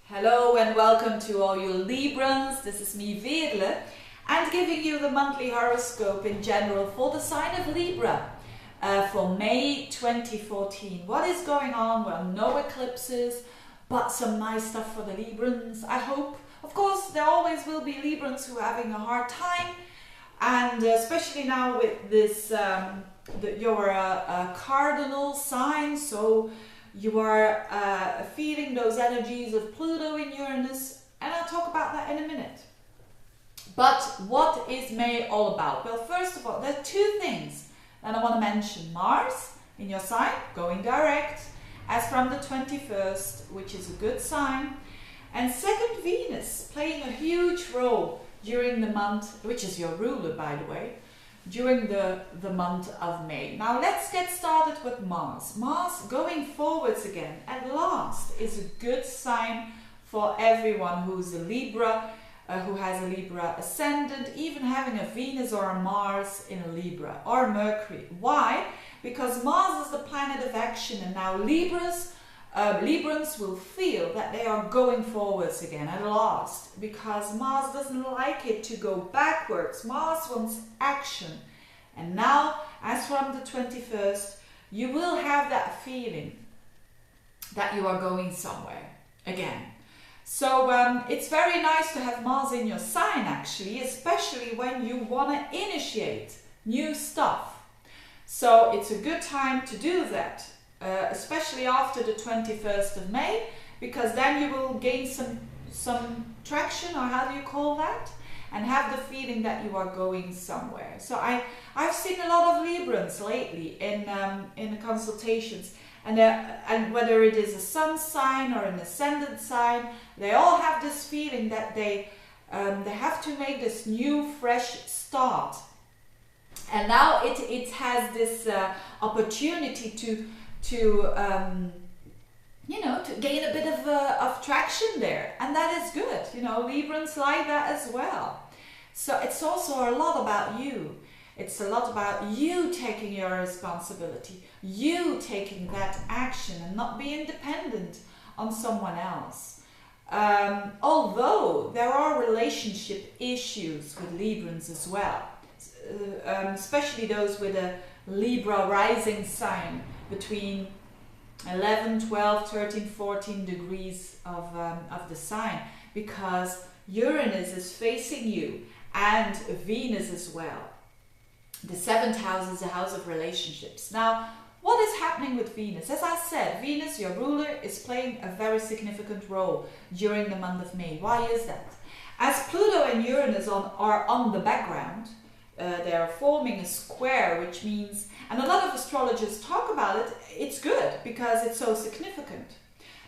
Hello and welcome to all you Librans. This is me, Veerle, and giving you the monthly horoscope in general for the sign of Libra for May 2014. What is going on? Well, no eclipses, but some nice stuff for the Librans, I hope. Of course, there always will be Librans who are having a hard time, and especially now with this, you're a cardinal sign, so you are feeling those energies of Pluto and Uranus, and I'll talk about that in a minute. But what is May all about? Well, first of all, there are two things that I want to mention. Mars in your sign, going direct, as from the 21st, which is a good sign. And second, Venus playing a huge role during the month, which is your ruler, by the way, during the month of May. Now let's get started with Mars. Mars going forwards again at last is a good sign for everyone who's a Libra, who has a Libra ascendant, even having a Venus or a Mars in a Libra or Mercury. Why? Because Mars is the planet of action, and now Librans will feel that they are going forwards again at last, because Mars doesn't like it to go backwards. Mars wants action. And now, as from the 21st, you will have that feeling that you are going somewhere again. So it's very nice to have Mars in your sign, actually, especially when you want to initiate new stuff. So it's a good time to do that. Especially after the 21st of May, because then you will gain some traction, or how do you call that, and have the feeling that you are going somewhere. So I've seen a lot of Librans lately in the consultations, and whether it is a sun sign or an ascendant sign, they all have this feeling that they have to make this new fresh start, and now it has this opportunity to gain a bit of traction there, and that is good. Librans like that as well. So it's also a lot about you. It's a lot about you taking your responsibility, you taking that action and not being dependent on someone else. Although there are relationship issues with Librans as well, especially those with a Libra rising sign between 11, 12, 13, 14 degrees of the sign, because Uranus is facing you and Venus as well. The 7th house is a house of relationships. Now, what is happening with Venus? As I said, Venus, your ruler, is playing a very significant role during the month of May. Why is that? As Pluto and Uranus are on the background, they are forming a square, which means, and a lot of astrologers talk about it, it's good because it's so significant.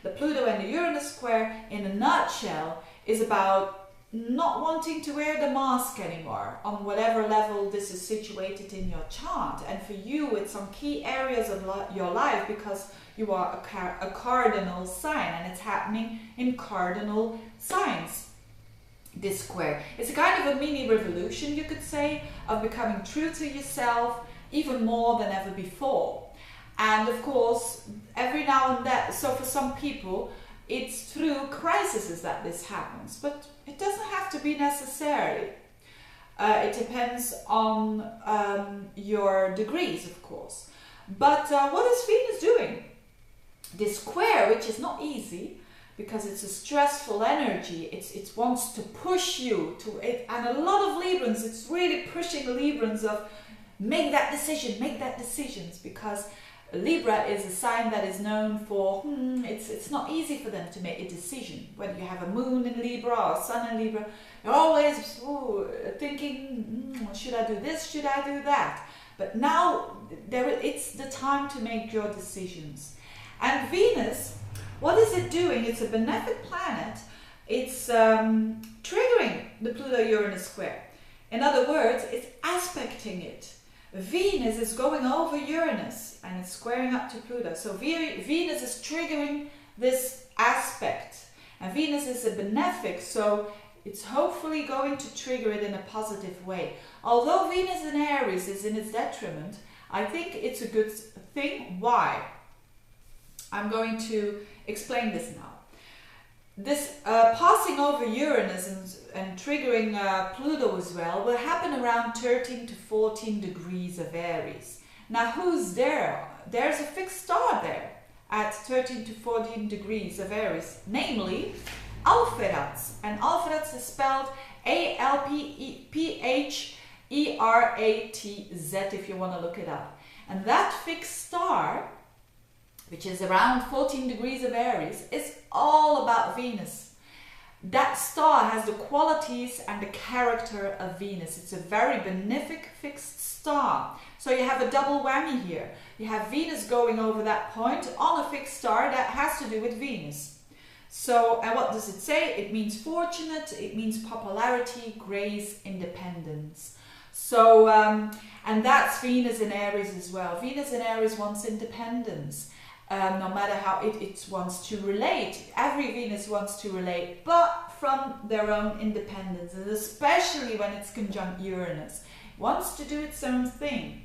The Pluto and the Uranus square, in a nutshell, is about not wanting to wear the mask anymore on whatever level this is situated in your chart. And for you, it's on key areas of your life, because you are a cardinal sign, and it's happening in cardinal signs. This square, it's a kind of a mini revolution, you could say, of becoming true to yourself even more than ever before. And of course, every now and then, so for some people, it's through crises that this happens, but it doesn't have to be necessarily. It depends on your degrees, of course. But what is Venus doing? This square, which is not easy, because it's a stressful energy, it wants to push you to it, and a lot of Librans, it's really pushing Librans of make that decisions, because Libra is a sign that is known for, it's not easy for them to make a decision. When you have a moon in Libra or sun in Libra, you're always thinking, should I do this, should I do that? But now it's the time to make your decisions. And Venus, what is it doing? It's a benefic planet. It's triggering the Pluto-Uranus square. In other words, it's aspecting it. Venus is going over Uranus and it's squaring up to Pluto. So Venus is triggering this aspect. And Venus is a benefic, so it's hopefully going to trigger it in a positive way. Although Venus in Aries is in its detriment, I think it's a good thing. Why? I'm going to explain this now. this passing over Uranus and triggering Pluto as well will happen around 13 to 14 degrees of Aries. Now who's there? There's a fixed star there at 13 to 14 degrees of Aries, namely Alpheratz. And Alpheratz is spelled Alpheratz if you want to look it up. And that fixed star, which is around 14 degrees of Aries, is all about Venus. That star has the qualities and the character of Venus. It's a very benefic fixed star. So you have a double whammy here. You have Venus going over that point on a fixed star that has to do with Venus. So, and what does it say? It means fortunate, it means popularity, grace, independence. So, and that's Venus in Aries as well. Venus in Aries wants independence. No matter how it wants to relate. Every Venus wants to relate, but from their own independence, and especially when it's conjunct Uranus. It wants to do its own thing.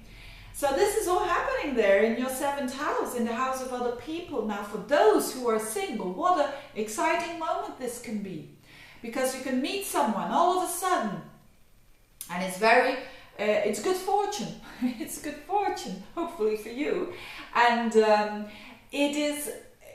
So this is all happening there in your 7th house, in the house of other people. Now for those who are single, what an exciting moment this can be. Because you can meet someone all of a sudden, and it's very, it's good fortune. It's good fortune, hopefully for you. And it is,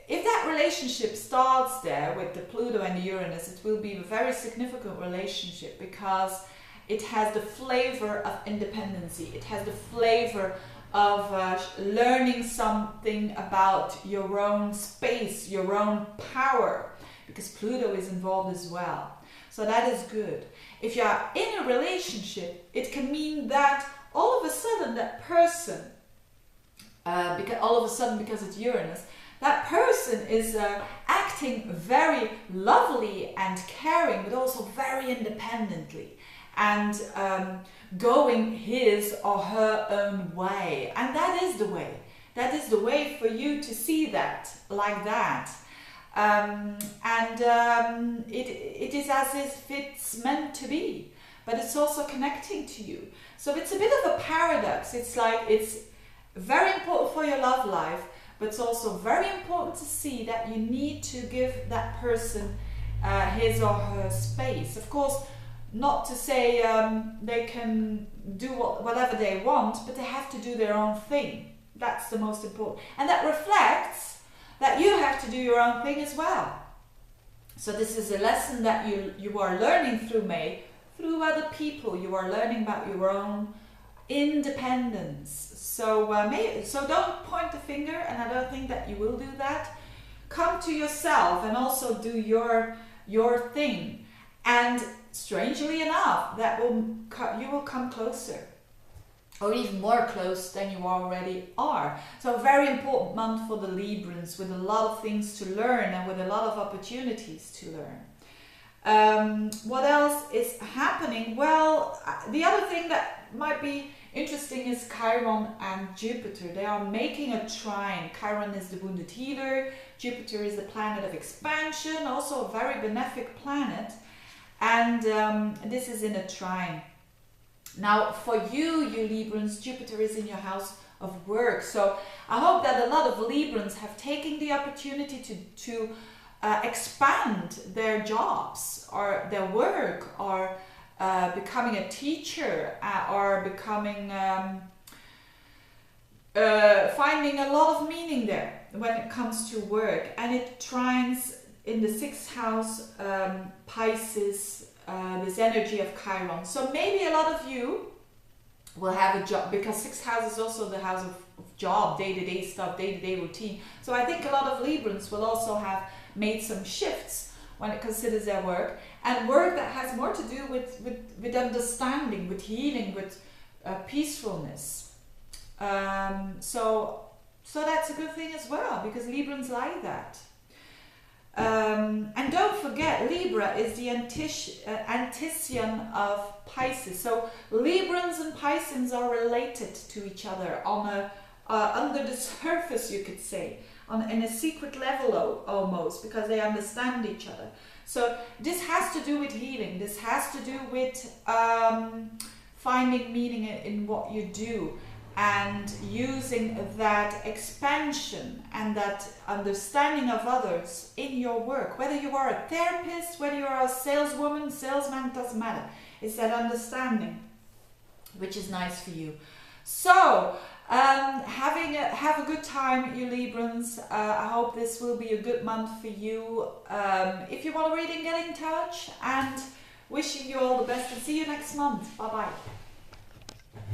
if that relationship starts there with the Pluto and the Uranus, it will be a very significant relationship because it has the flavor of independency. It has the flavor of learning something about your own space, your own power, because Pluto is involved as well. So that is good. If you are in a relationship, it can mean that all of a sudden that person, because it's Uranus, that person is acting very lovely and caring, but also very independently, and going his or her own way. And that is the way. That is the way for you to see that like that. It is as if it's meant to be, but it's also connecting to you. So it's a bit of a paradox. It's like it's very important for your love life, but it's also very important to see that you need to give that person his or her space. Of course, not to say they can do whatever they want, but they have to do their own thing. That's the most important. And that reflects that you have to do your own thing as well. So this is a lesson that you are learning through May, through other people. You are learning about your own independence. So so don't point the finger, and I don't think that you will do that. Come to yourself and also do your thing. And strangely enough, you will come closer, or even more close than you already are. So a very important month for the Librans, with a lot of things to learn and with a lot of opportunities to learn. What else is happening? Well, the other thing that might be interesting is Chiron and Jupiter. They are making a trine. Chiron is the wounded healer. Jupiter is the planet of expansion, also a very benefic planet. And this is in a trine. Now, for you Librans, Jupiter is in your house of work. So I hope that a lot of Librans have taken the opportunity to expand their jobs or their work, or becoming a teacher, or becoming finding a lot of meaning there when it comes to work. And it trines in the 6th house, Pisces, this energy of Chiron. So maybe a lot of you will have a job, because 6th house is also the house of job, day-to-day stuff, day-to-day routine. So I think a lot of Librans will also have made some shifts when it considers their work, and work that has more to do with understanding, with healing, with peacefulness. So that's a good thing as well, because Librans like that. And don't forget, Libra is the antician of Pisces. So Librans and Pisces are related to each other on a under the surface, you could say, in a secret level almost, because they understand each other. So this has to do with healing. This has to do with finding meaning in what you do, and using that expansion and that understanding of others in your work. Whether you are a therapist, whether you are a saleswoman, salesman, doesn't matter. It's that understanding, which is nice for you. So, have a good time, you Librans. I hope this will be a good month for you. If you want a reading, get in touch, and wishing you all the best, and see you next month. Bye bye.